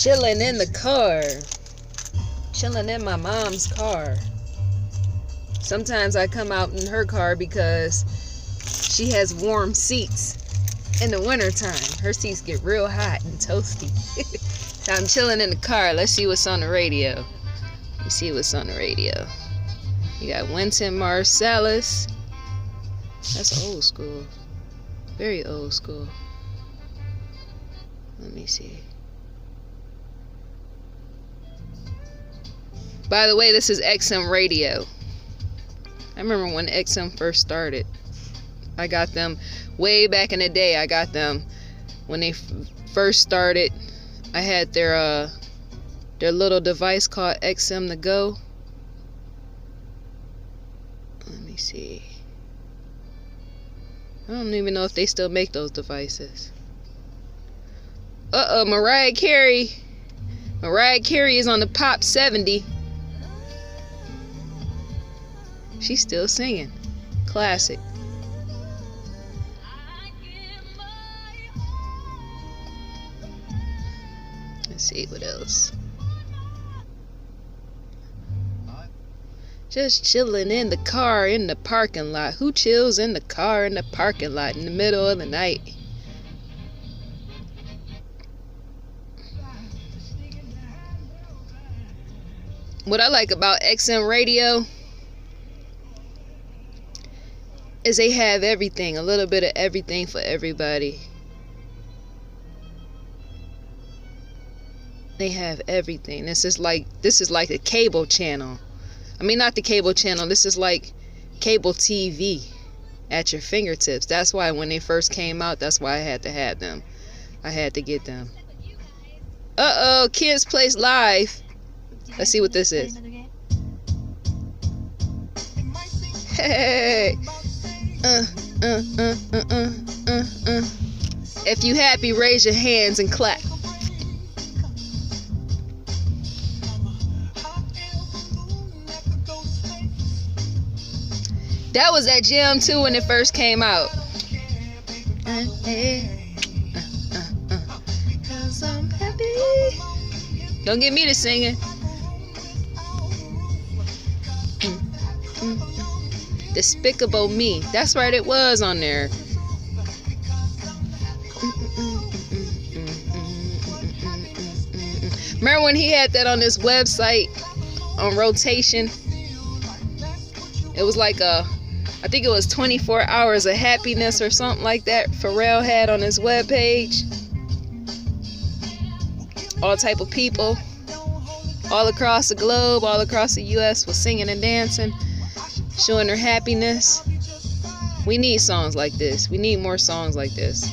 chilling in the car. Chilling in my mom's car. Sometimes I come out in her car because she has warm seats in the wintertime. Her seats get real hot and toasty. So I'm chilling in the car. Let's see what's on the radio. Let's see what's on the radio. You got Wynton Marsalis. That's old school. Very old school. Let me see. By the way, this is XM radio. I remember when XM first started. I got them way back in the day. I got them when they first started. I had their little device called XM to go. Let me see. I don't even know if they still make those devices. Mariah Carey. Mariah Carey is on the Pop 70. She's still singing. Classic. Let's see what else. Just chilling in the car in the parking lot. Who chills in the car in the parking lot in the middle of the night? What I like about XM radio is they have everything, a little bit of everything for everybody. They have everything. This is like a cable channel. I mean, not the cable channel. This is like cable TV at your fingertips. That's why when they first came out, that's why I had to have them. I had to get them. Kids Place Live. Let's see what this is. Hey. If you happy, raise your hands and clap. That was that jam too when it first came out. 'Cause I'm happy. Don't get me to singing. Despicable Me. That's right, it was on there. Remember when he had that on his website on rotation? It was like I think it was 24 hours of happiness or something like that Pharrell had on his webpage. All type of people all across the globe, all across the US was singing and dancing, showing their happiness. We need songs like this. We need more songs like this.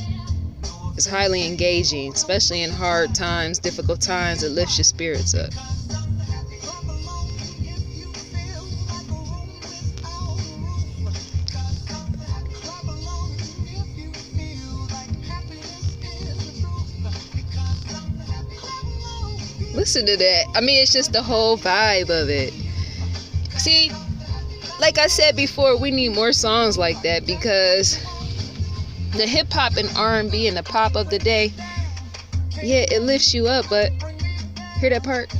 It's highly engaging, especially in hard times, difficult times. It lifts your spirits up. Listen to that. I mean, it's just the whole vibe of it. See, like I said before, we need more songs like that because the hip hop and R&B and the pop of the day, yeah, it lifts you up, but hear that part?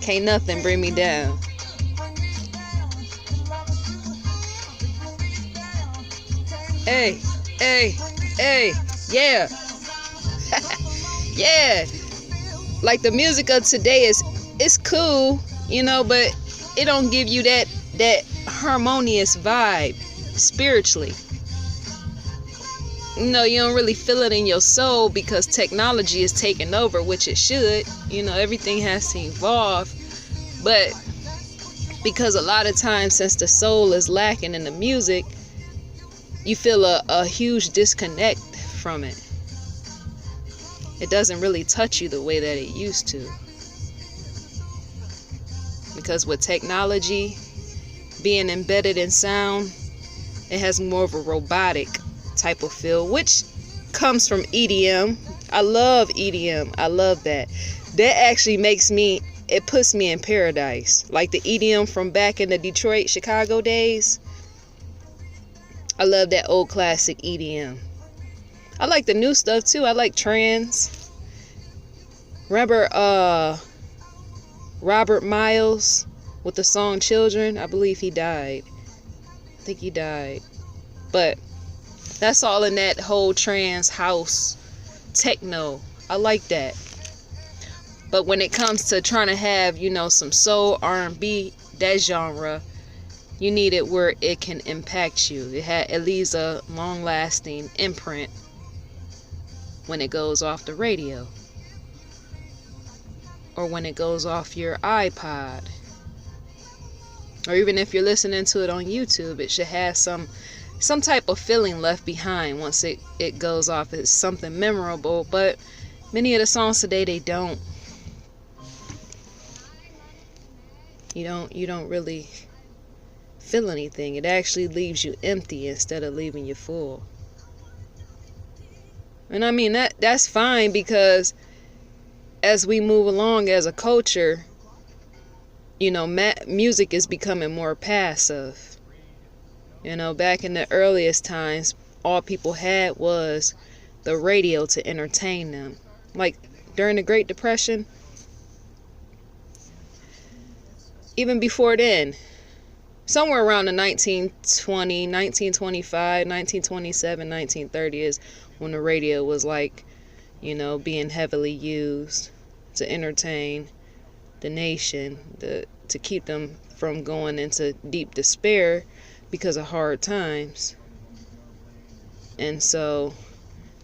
Can't nothing bring me down. Hey, hey, hey, yeah. Yeah. Like the music of today it's cool, you know, but it don't give you that harmonious vibe spiritually. You know, you don't really feel it in your soul because technology is taking over, which it should. You know, everything has to evolve. But because a lot of times since the soul is lacking in the music, you feel a huge disconnect from it. It doesn't really touch you the way that it used to. Because with technology being embedded in sound, it has more of a robotic type of feel, which comes from EDM. I love EDM. I love that. That actually it puts me in paradise. Like the EDM from back in the Detroit, Chicago days. I love that old classic EDM. I like the new stuff too. I like trance. Remember Robert Miles with the song Children? I believe he died. I think he died. But that's all in that whole trance house techno. I like that. But when it comes to trying to have, some soul, R&B, that genre, you need it where it can impact you. It leaves a long-lasting imprint when it goes off the radio or when it goes off your iPod, or even if you're listening to it on YouTube. It should have some type of feeling left behind once it goes off. It's something memorable, but many of the songs today, they don't. You don't really feel anything. It actually leaves you empty instead of leaving you full. And I mean, that's fine, because as we move along as a culture, music is becoming more passive. Back in the earliest times, all people had was the radio to entertain them. Like during the Great Depression, even before then, somewhere around the 1920, 1925, 1927, 1930 is when the radio was being heavily used to entertain the nation, to keep them from going into deep despair because of hard times. And so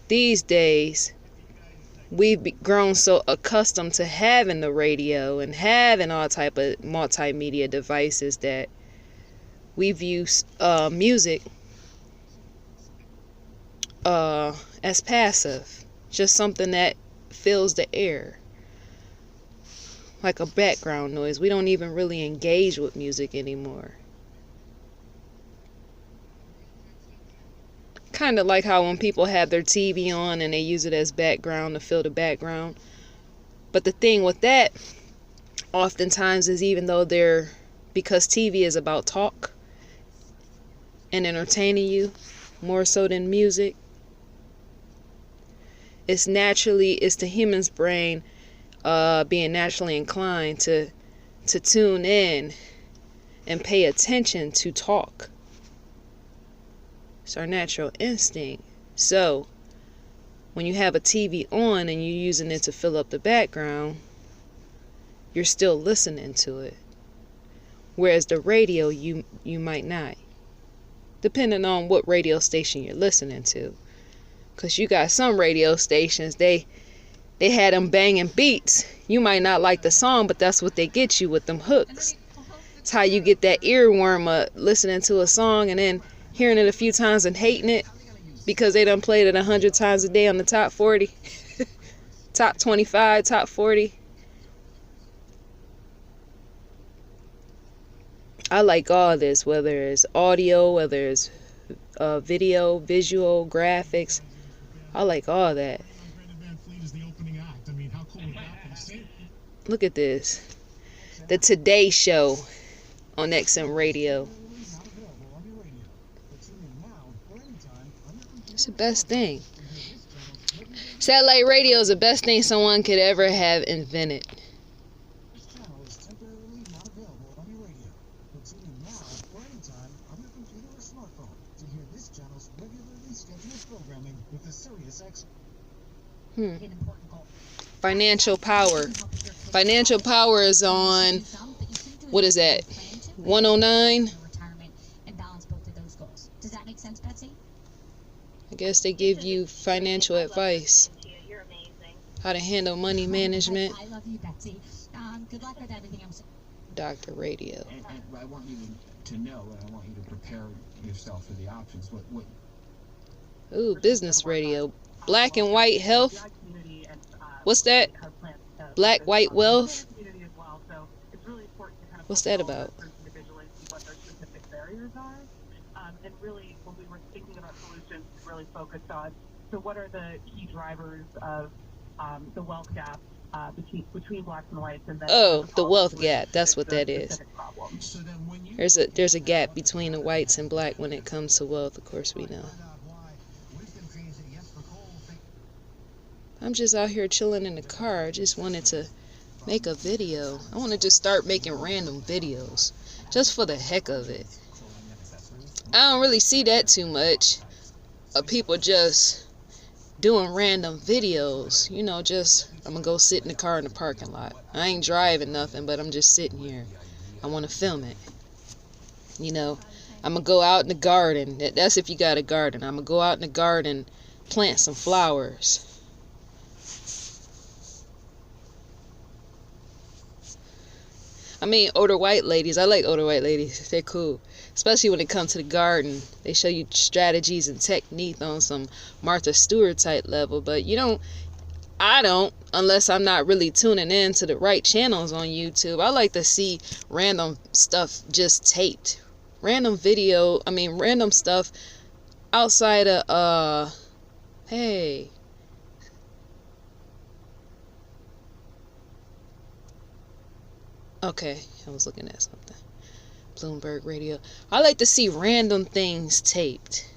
these days, we've grown so accustomed to having the radio and having all type of multimedia devices that we view music as passive, just something that fills the air, like a background noise. We don't even really engage with music anymore. Kind of like how when people have their TV on and they use it as background to fill the background. But the thing with that, oftentimes, is even though because TV is about talk and entertaining you more so than music, it's the human's brain being naturally inclined to tune in and pay attention to talk. It's our natural instinct. So when you have a TV on and you're using it to fill up the background, you're still listening to it. Whereas the radio, you might not, depending on what radio station you're listening to. Because you got some radio stations, they had them banging beats. You might not like the song, but that's what they get you with them hooks. It's how you get that earworm of listening to a song and then hearing it a few times and hating it because they done played it 100 times a day on the top 40, top 25, top 40. I like all this, whether it's audio, whether it's video, visual, graphics. I like all that. Look at this. The Today Show on XM Radio. It's the best thing. Satellite radio is the best thing someone could ever have invented. Financial Power. Financial Power is on, what is that, 109? I guess they give you financial advice, how to handle money management. Dr. Radio. I want you to know, and I want you to prepare yourself for the options. Ooh, business radio. Black and white health. What's that? Black, white wealth. What's that about? And really, when we were thinking about solutions, really focused on, so what are the key drivers of the wealth gap between blacks and whites, and then Oh, the problem wealth with gap. That's what the that is. specific problem. So then when you There's a gap between the whites and black when it comes to wealth, of course we know. I'm just out here chilling in the car. I just wanted to make a video. I want to just start making random videos just for the heck of it. I don't really see that too much of people just doing random videos. You know, just I'm gonna go sit in the car in the parking lot. I ain't driving nothing, but I'm just sitting here. I want to film it. You know, I'm gonna go out in the garden. That's if you got a garden. I'm gonna go out in the garden, plant some flowers. I mean, older white ladies. I like older white ladies. They're cool. Especially when it comes to the garden. They show you strategies and technique on some Martha Stewart type level. But I don't, unless I'm not really tuning in to the right channels on YouTube. I like to see random stuff just taped. Random stuff outside of, hey. Okay, I was looking at something. Bloomberg Radio. I like to see random things taped.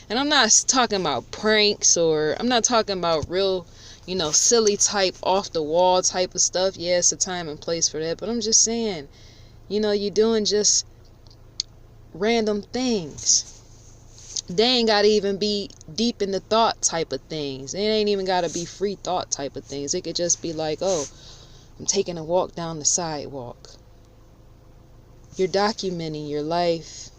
And I'm not talking about pranks, or I'm not talking about real, silly type, off the wall type of stuff. Yeah, it's a time and place for that. But I'm just saying, you're doing just random things. They ain't got to even be deep in the thought type of things. It ain't even got to be free thought type of things. It could just be like, oh, I'm taking a walk down the sidewalk. You're documenting your life.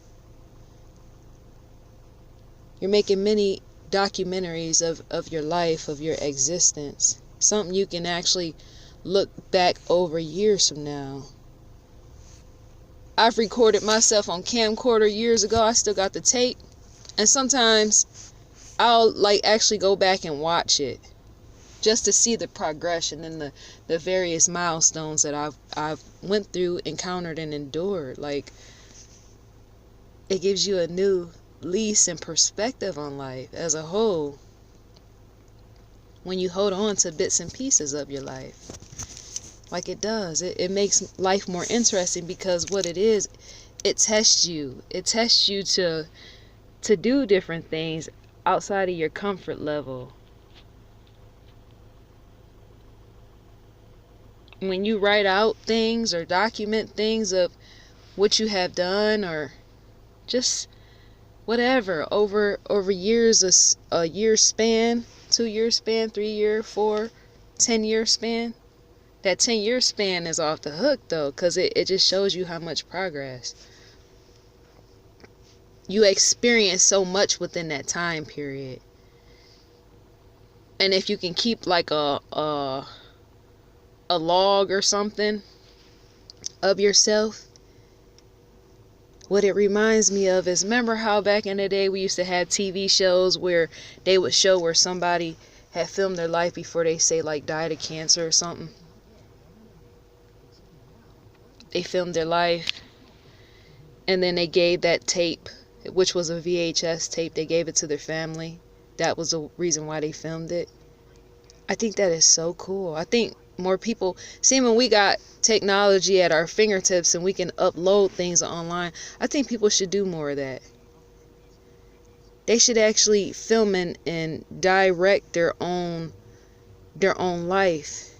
You're making many documentaries of your life, of your existence. Something you can actually look back over years from now. I've recorded myself on camcorder years ago. I still got the tape. And sometimes I'll actually go back and watch it, just to see the progression and the various milestones that I've went through, encountered, and endured. It gives you a new lease and perspective on life as a whole when you hold on to bits and pieces of your life. Like it does. It makes life more interesting, because what it is, it tests you. It tests you to do different things outside of your comfort level. When you write out things or document things of what you have done, or just whatever, over years, a year span, 2-year span, 3-year, 4, 10-year span. That 10-year span is off the hook though, because it just shows you how much progress you experience, so much within that time period. And if you can keep a log or something of yourself. What it reminds me of is, remember how back in the day we used to have TV shows where they would show where somebody had filmed their life before they say died of cancer or something. They filmed their life, and then they gave that tape, which was a VHS tape, they gave it to their family. That was the reason why they filmed it. I think that is so cool. I think more people, when we got technology at our fingertips and we can upload things online, I think people should do more of that. They should actually film and direct their own life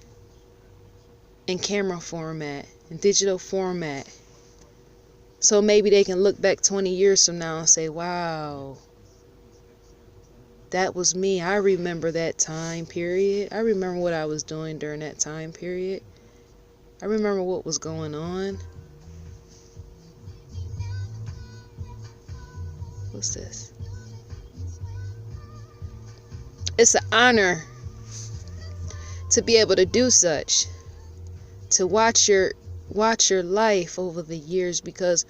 in camera format, in digital format. So maybe they can look back 20 years from now and say, wow, that was me. I remember that time period. I remember what I was doing during that time period. I remember what was going on. What's this? It's an honor to be able to do such, to watch your life over the years, because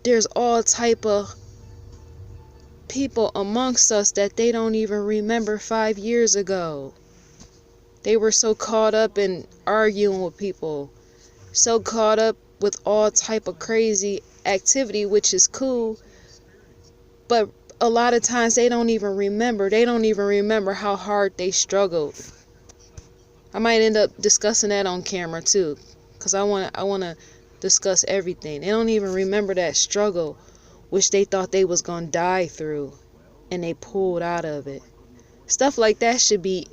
there's all type of people amongst us that they don't even remember 5 years ago. They were so caught up in arguing with people, so caught up with all type of crazy activity, which is cool, but a lot of times they don't even remember how hard they struggled, I might end up discussing that on camera too, because I want to discuss everything. They don't even remember that struggle, which they thought they was going to die through, and they pulled out of it. Stuff like that should be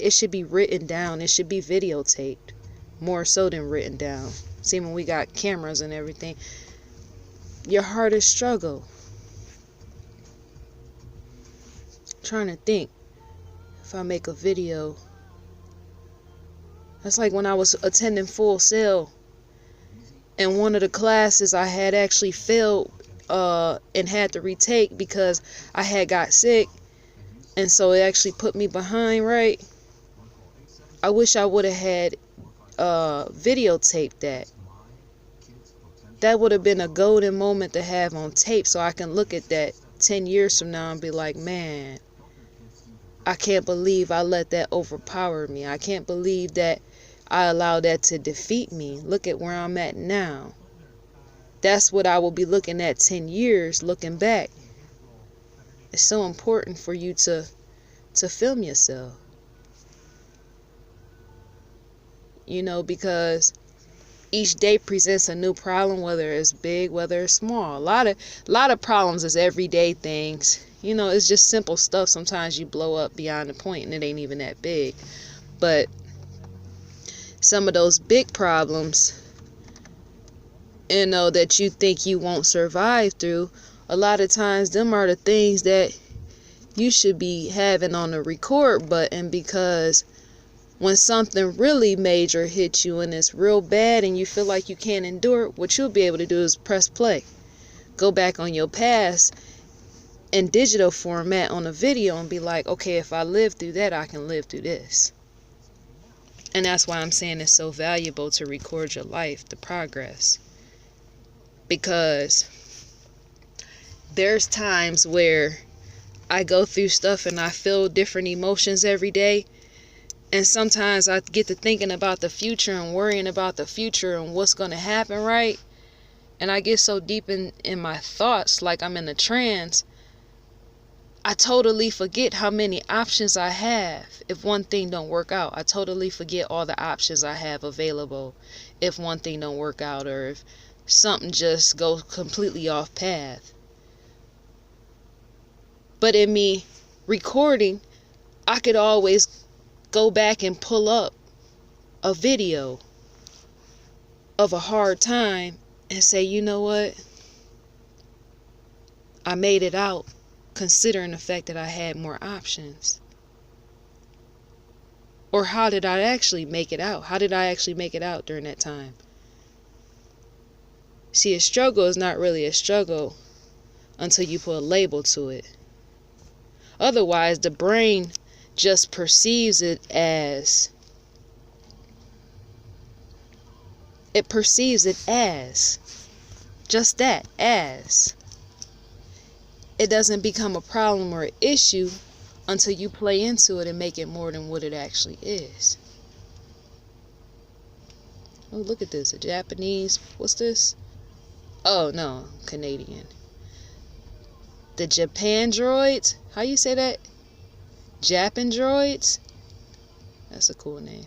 written down. It should be videotaped, more so than written down. See, when we got cameras and everything, your hardest struggle. I'm trying to think if I make a video. That's like when I was attending Full Sail, and one of the classes I had actually failed and had to retake because I had got sick, and so it actually put me behind, right? I wish I would have had videotaped that. That would have been a golden moment to have on tape, so I can look at that 10 years from now and be like, man, I can't believe I let that overpower me. I can't believe that I allowed that to defeat me. Look at where I'm at now. That's what I will be looking at 10 years, looking back. It's so important for you to film yourself. You know, because each day presents a new problem, whether it's big, whether it's small. A lot of problems is everyday things. You know, it's just simple stuff. Sometimes you blow up beyond the point and it ain't even that big. But some of those big problems, you know, that you think you won't survive through, a lot of times them are the things that you should be having on the record button, because when something really major hits you and it's real bad and you feel like you can't endure it, what you'll be able to do is press play. Go back on your past in digital format on a video and be like, okay, if I live through that, I can live through this. And that's why I'm saying it's so valuable to record your life, the progress. Because there's times where I go through stuff and I feel different emotions every day. And sometimes I get to thinking about the future and worrying about the future and what's going to happen, right? And I get so deep in my thoughts, like I'm in a trance, I totally forget how many options I have if one thing don't work out. I totally forget all the options I have available if one thing don't work out, or if something just goes completely off path. But in me recording, I could always go back and pull up a video of a hard time and say, you know what? I made it out, considering the fact that I had more options. Or how did I actually make it out? How did I actually make it out during that time? See, a struggle is not really a struggle until you put a label to it. Otherwise, the brain just perceives it as just that, as. It doesn't become a problem or an issue until you play into it and make it more than what it actually is. Oh, look at this, a Japanese, what's this? Oh no, Canadian. The Japan droids, how you say that? Japan droids? That's a cool name.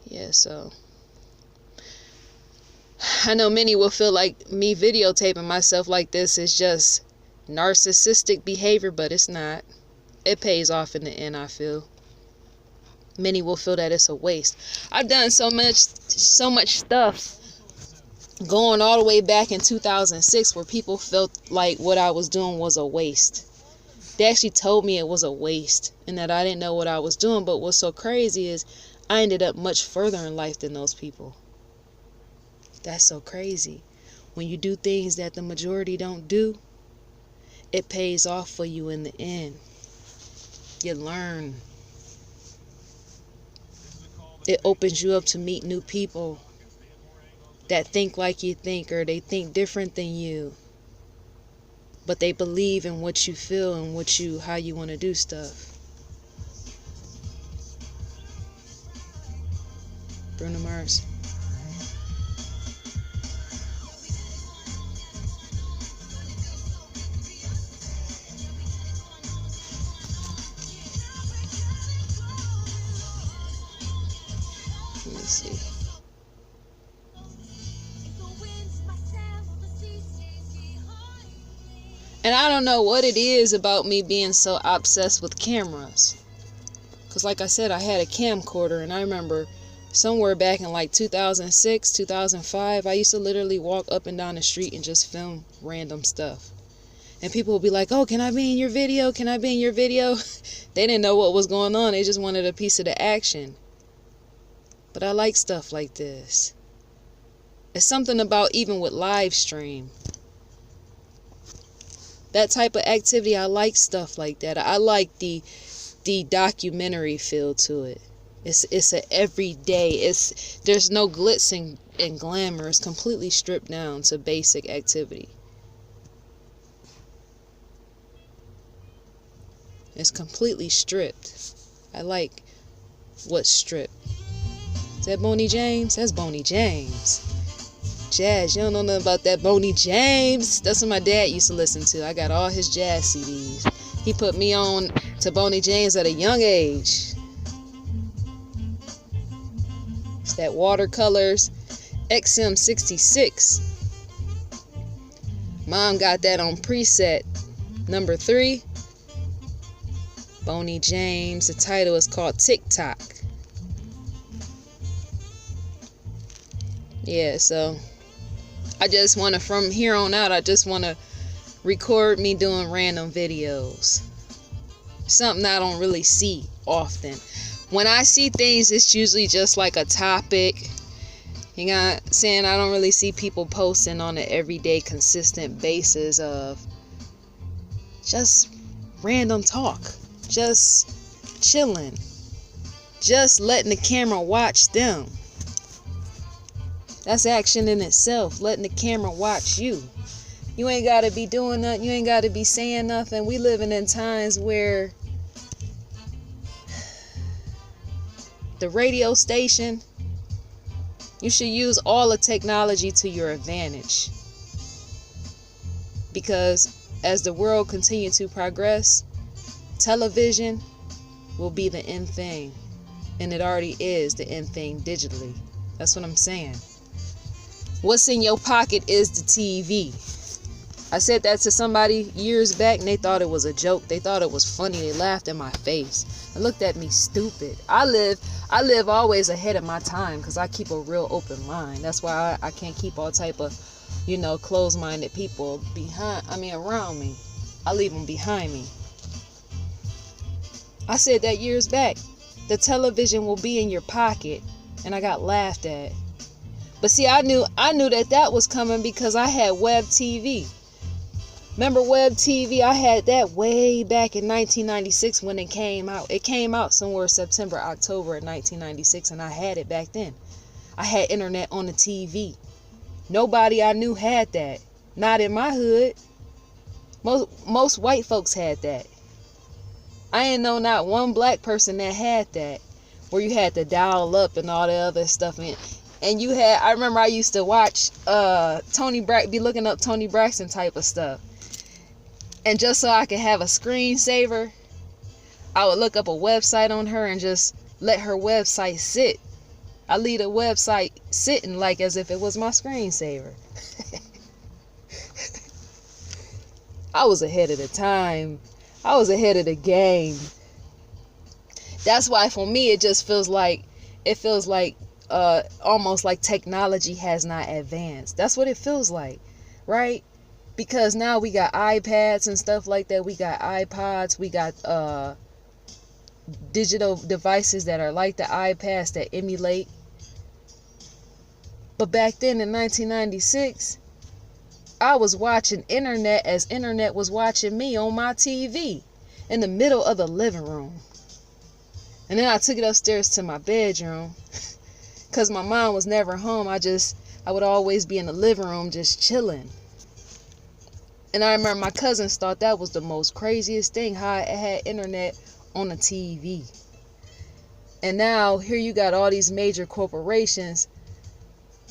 Yeah, so I know many will feel like me videotaping myself like this is just narcissistic behavior, but it's not. It pays off in the end, I feel. Many will feel that it's a waste. I've done so much stuff going all the way back in 2006 where people felt like what I was doing was a waste. They actually told me it was a waste and that I didn't know what I was doing. But what's so crazy is I ended up much further in life than those people. That's so crazy. When you do things that the majority don't do, it pays off for you in the end. You learn. It opens you up to meet new people that think like you think, or they think different than you, but they believe in what you feel and how you want to do stuff. Bruno Mars. And I don't know what it is about me being so obsessed with cameras. Because like I said, I had a camcorder, and I remember somewhere back in like 2006, 2005, I used to literally walk up and down the street and just film random stuff. And people would be like, oh, can I be in your video? Can I be in your video? They didn't know what was going on. They just wanted a piece of the action. But I like stuff like this. It's something about even with live stream. That type of activity, I like stuff like that. I like the documentary feel to it. It's a everyday. There's no glitz and glamour. It's completely stripped down to basic activity. It's completely stripped. I like what's stripped. Is that Boney James? That's Boney James. Jazz, you don't know nothing about that Boney James. That's what my dad used to listen to. I got all his jazz CDs. He put me on to Boney James at a young age. It's that Watercolors XM66. Mom got that on preset number 3. Boney James. The title is called TikTok. Yeah, so I just want to, from here on out, I just want to record me doing random videos. Something I don't really see often. When I see things, it's usually just like a topic. You know what I'm saying? I don't really see people posting on an everyday, consistent basis of just random talk. Just chilling. Just letting the camera watch them. That's action in itself, letting the camera watch you. You ain't got to be doing nothing. You ain't got to be saying nothing. We living in times where the radio station, you should use all the technology to your advantage. Because as the world continues to progress, television will be the end thing. And it already is the end thing digitally. That's what I'm saying. What's in your pocket is the TV. I said that to somebody years back and they thought it was a joke. They thought it was funny. They laughed in my face and looked at me stupid. I live always ahead of my time because I keep a real open mind. That's why I can't keep all type of, closed-minded people around me. I leave them behind me. I said that years back. The television will be in your pocket, and I got laughed at. But see, I knew that was coming because I had web TV. Remember web TV? I had that way back in 1996 when it came out. It came out somewhere September, October of 1996, and I had it back then. I had internet on the TV. Nobody I knew had that. Not in my hood. Most white folks had that. I ain't know not one black person that had that, where you had to dial up and all the other stuff. And I remember I used to watch be looking up Tony Braxton type of stuff. And just so I could have a screensaver, I would look up a website on her and just let her website sit. I leave the website sitting like as if it was my screensaver. I was ahead of the time. I was ahead of the game. That's why for me it feels like almost like technology has not advanced. That's what it feels like, right? Because now we got iPads and stuff like that. We got iPods. We got digital devices that are like the iPads that emulate. But back then in 1996, I was watching internet as internet was watching me on my TV in the middle of the living room. And then I took it upstairs to my bedroom because my mom was never home. I would always be in the living room just chilling. And I remember my cousins thought that was the most craziest thing, how I had internet on the TV. And now here you got all these major corporations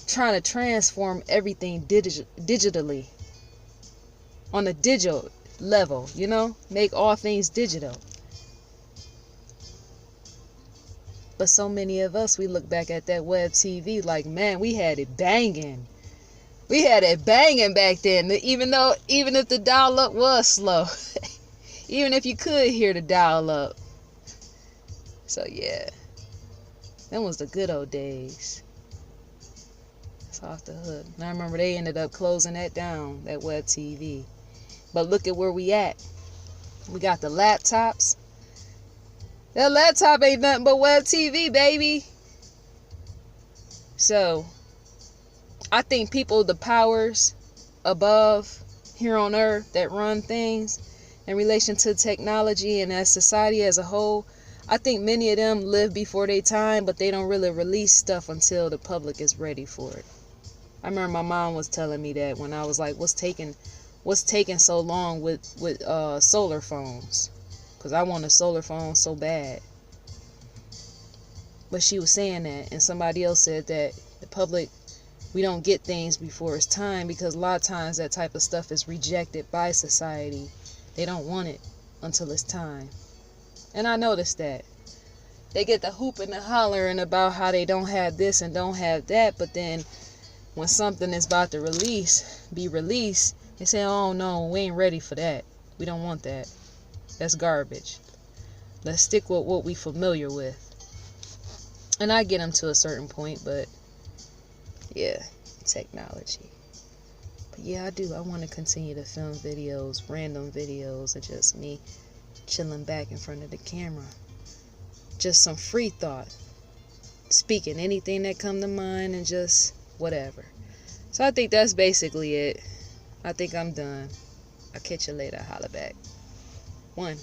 trying to transform everything digitally. On a digital level, make all things digital. But so many of us, we look back at that web TV like, man, we had it banging. We had it banging back then, even if the dial-up was slow. Even if you could hear the dial-up. So yeah, them was the good old days. It's off the hook. And I remember they ended up closing that down, that web TV. But look at where we at. We got the laptops. That laptop ain't nothing but web TV, baby. So I think people, the powers above here on earth that run things in relation to technology and as society as a whole, I think many of them live before their time, but they don't really release stuff until the public is ready for it. I remember my mom was telling me that when I was like, what's taking so long with solar phones? Because I want a solar phone so bad. But she was saying that, and somebody else said that the public, we don't get things before it's time, because a lot of times that type of stuff is rejected by society. They don't want it until it's time. And I noticed that. They get the hooping and hollering about how they don't have this and don't have that, but then when something is about to be released, they say, oh no, we ain't ready for that. We don't want that. That's garbage. Let's stick with what we familiar with. And I get them to a certain point, but yeah, technology. But yeah, I do. I want to continue to film videos, random videos of just me chilling back in front of the camera. Just some free thought. Speaking anything that come to mind and just whatever. So I think that's basically it. I think I'm done. I'll catch you later. Holla back. 1.